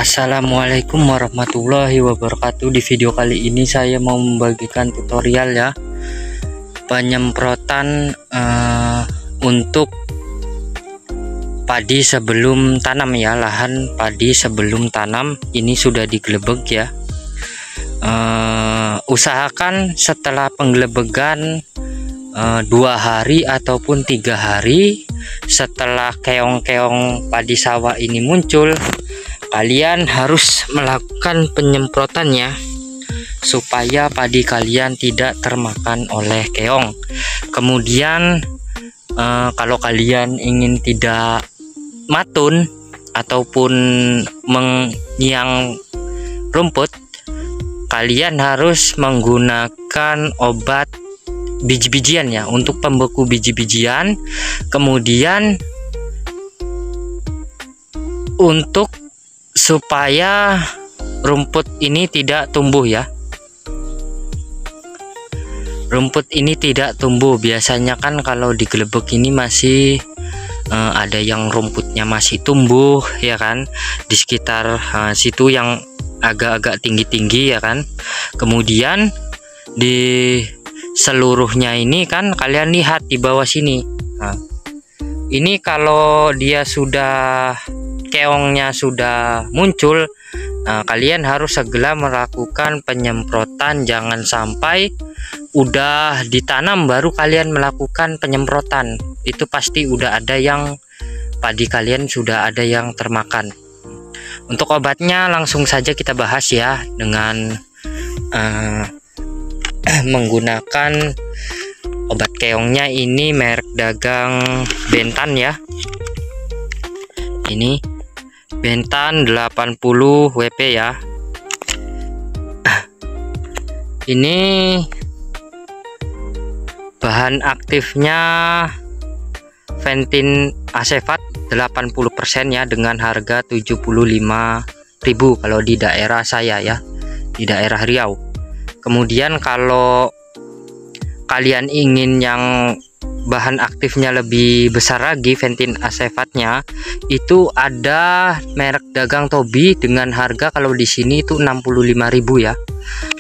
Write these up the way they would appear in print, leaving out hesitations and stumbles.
Assalamualaikum warahmatullahi wabarakatuh. Di video kali ini saya mau membagikan tutorial ya, penyemprotan untuk padi sebelum tanam ya, lahan padi sebelum tanam ini sudah digelebeg ya. Usahakan setelah penggelebegan 2 hari ataupun 3 hari setelah keong-keong padi sawah ini muncul, kalian harus melakukan penyemprotannya supaya padi kalian tidak termakan oleh keong. Kemudian kalau kalian ingin tidak matun ataupun menyiang rumput, kalian harus menggunakan obat biji-bijian ya, untuk pembeku biji-bijian. Kemudian untuk supaya rumput ini tidak tumbuh ya, rumput ini tidak tumbuh. Biasanya kan kalau digelebeg ini masih ada yang rumputnya masih tumbuh ya kan, di sekitar situ yang agak-agak tinggi-tinggi ya kan. Kemudian di seluruhnya ini kan kalian lihat di bawah sini. Nah, ini kalau dia sudah, keongnya sudah muncul, nah kalian harus segera melakukan penyemprotan. Jangan sampai udah ditanam baru kalian melakukan penyemprotan, itu pasti udah ada yang padi kalian sudah ada yang termakan. Untuk obatnya langsung saja kita bahas ya, dengan menggunakan obat keongnya. Ini merek dagang Bentan ya, ini Bentan 80 WP ya. Ini bahan aktifnya Ventin Acefat 80% ya, dengan harga 75.000 kalau di daerah saya ya, di daerah Riau. Kemudian kalau kalian ingin yang bahan aktifnya lebih besar lagi, Ventin Acefatnya itu ada merek dagang Tobi dengan harga kalau di sini itu 65.000 ya.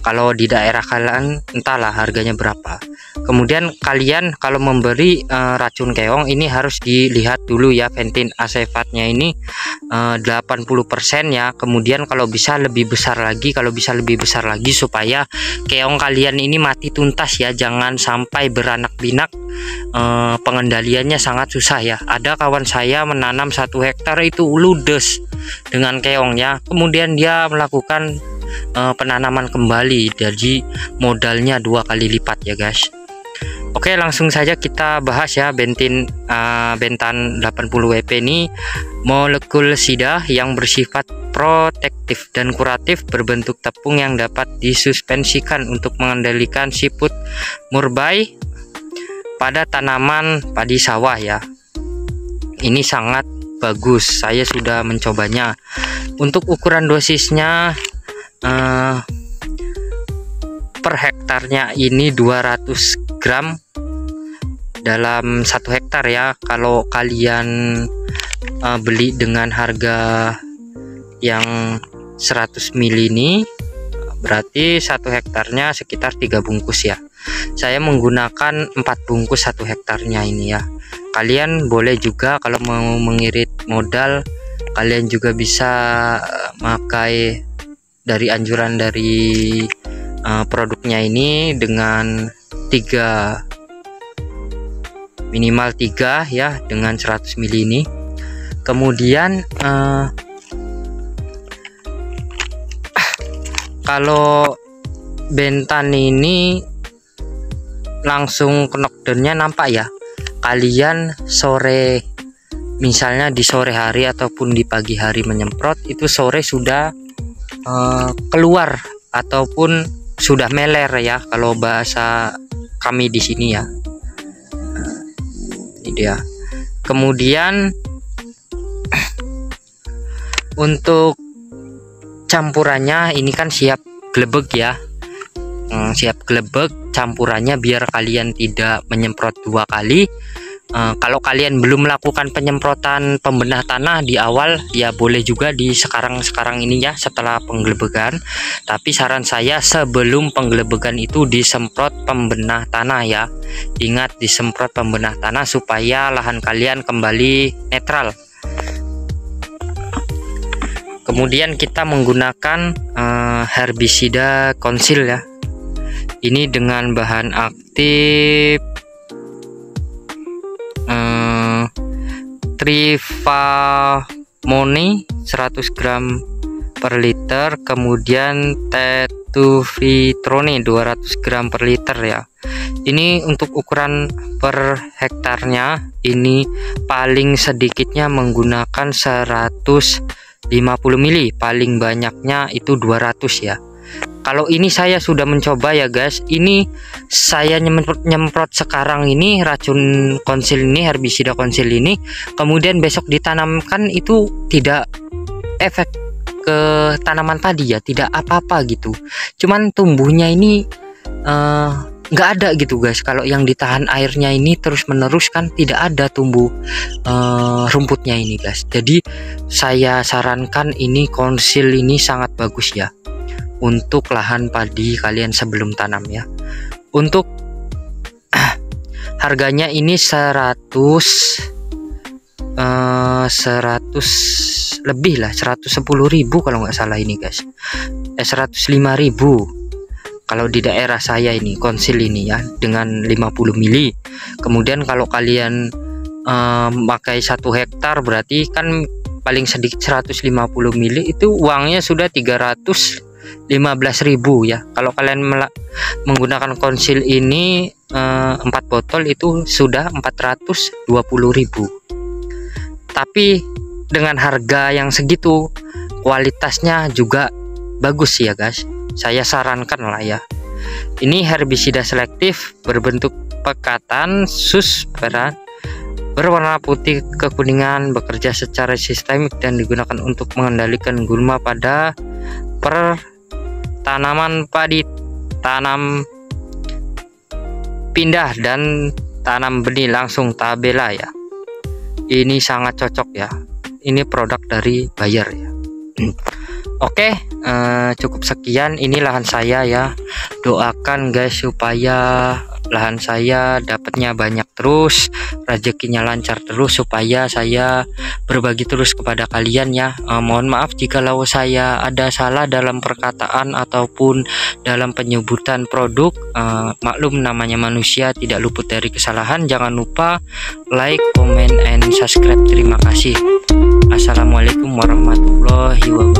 Kalau di daerah kalian entahlah harganya berapa. Kemudian kalian kalau memberi racun keong ini harus dilihat dulu ya, Ventin Acefatnya ini 80% ya. Kemudian kalau bisa lebih besar lagi, kalau bisa lebih besar lagi supaya keong kalian ini mati tuntas ya, jangan sampai beranak pinak. Pengendaliannya sangat susah ya. Ada kawan saya menanam 1 hektar itu ludes dengan keong ya. Kemudian dia melakukan penanaman kembali, jadi modalnya 2 kali lipat ya guys. Oke, langsung saja kita bahas ya, Bentan 80 WP ini molekul sida yang bersifat protektif dan kuratif, berbentuk tepung yang dapat disuspensikan untuk mengendalikan siput murbei pada tanaman padi sawah ya. Ini sangat bagus, saya sudah mencobanya. Untuk ukuran dosisnya per hektarnya ini 200 gram dalam 1 hektar ya. Kalau kalian beli dengan harga yang 100 ml ini berarti 1 hektarnya sekitar 3 bungkus ya. Saya menggunakan 4 bungkus 1 hektarnya ini ya. Kalian boleh juga kalau mau mengirit modal, kalian juga bisa pakai dari anjuran dari produknya ini dengan 3, minimal 3 ya, dengan 100 ml ini. Kemudian kalau Bentan ini langsung knockdownnya nampak ya. Kalian sore, misalnya di sore hari ataupun di pagi hari menyemprot, itu sore sudah keluar ataupun sudah meler ya, kalau bahasa kami di sini ya. Ini dia. Kemudian untuk campurannya ini kan siap gelebeg ya, siap gelebeg campurannya biar kalian tidak menyemprot 2 kali. Kalau kalian belum melakukan penyemprotan pembenah tanah di awal, ya boleh juga di sekarang ini ya, setelah penggelebegan. Tapi saran saya sebelum penggelebegan itu disemprot pembenah tanah ya. Ingat, disemprot pembenah tanah supaya lahan kalian kembali netral. Kemudian kita menggunakan herbisida konsil ya. Ini dengan bahan aktif Trifamoni 100 gram per liter, kemudian Tetuvitrone 200 gram per liter ya. Ini untuk ukuran per hektarnya, ini paling sedikitnya menggunakan 150 mili, paling banyaknya itu 200 ya. Kalau ini saya sudah mencoba ya guys, ini saya nyemprot sekarang ini racun konsil ini, herbisida konsil ini, kemudian besok ditanamkan itu tidak efek ke tanaman tadi ya, tidak apa-apa gitu. Cuman tumbuhnya ini nggak ada gitu guys. Kalau yang ditahan airnya ini terus menerus kan tidak ada tumbuh rumputnya ini guys. Jadi saya sarankan ini konsil ini sangat bagus ya untuk lahan padi kalian sebelum tanam ya. Untuk harganya ini 100 lebih lah, 110.000 kalau nggak salah ini guys. 105.000 kalau di daerah saya ini konsil ini ya, dengan 50 mili. Kemudian kalau kalian pakai 1 hektar berarti kan paling sedikit 150 mili, itu uangnya sudah 315.000 ya. Kalau kalian menggunakan konsil ini 4 botol itu sudah 420.000. Tapi dengan harga yang segitu, kualitasnya juga bagus ya guys. Saya sarankan lah ya. Ini herbisida selektif berbentuk pekatan, sus berwarna putih kekuningan, bekerja secara sistemik dan digunakan untuk mengendalikan gulma pada tanaman padi, tanam pindah dan tanam benih langsung tabela ya. Ini sangat cocok ya. Ini produk dari Bayer ya. Oke, cukup sekian. Ini lahan saya ya. Doakan guys supaya lahan saya dapatnya banyak terus, rezekinya lancar terus, supaya saya berbagi terus kepada kalian ya. Mohon maaf jikalau saya ada salah dalam perkataan ataupun dalam penyebutan produk. Maklum namanya manusia, tidak luput dari kesalahan. Jangan lupa like, comment, and subscribe. Terima kasih. Assalamualaikum warahmatullahi wabarakatuh.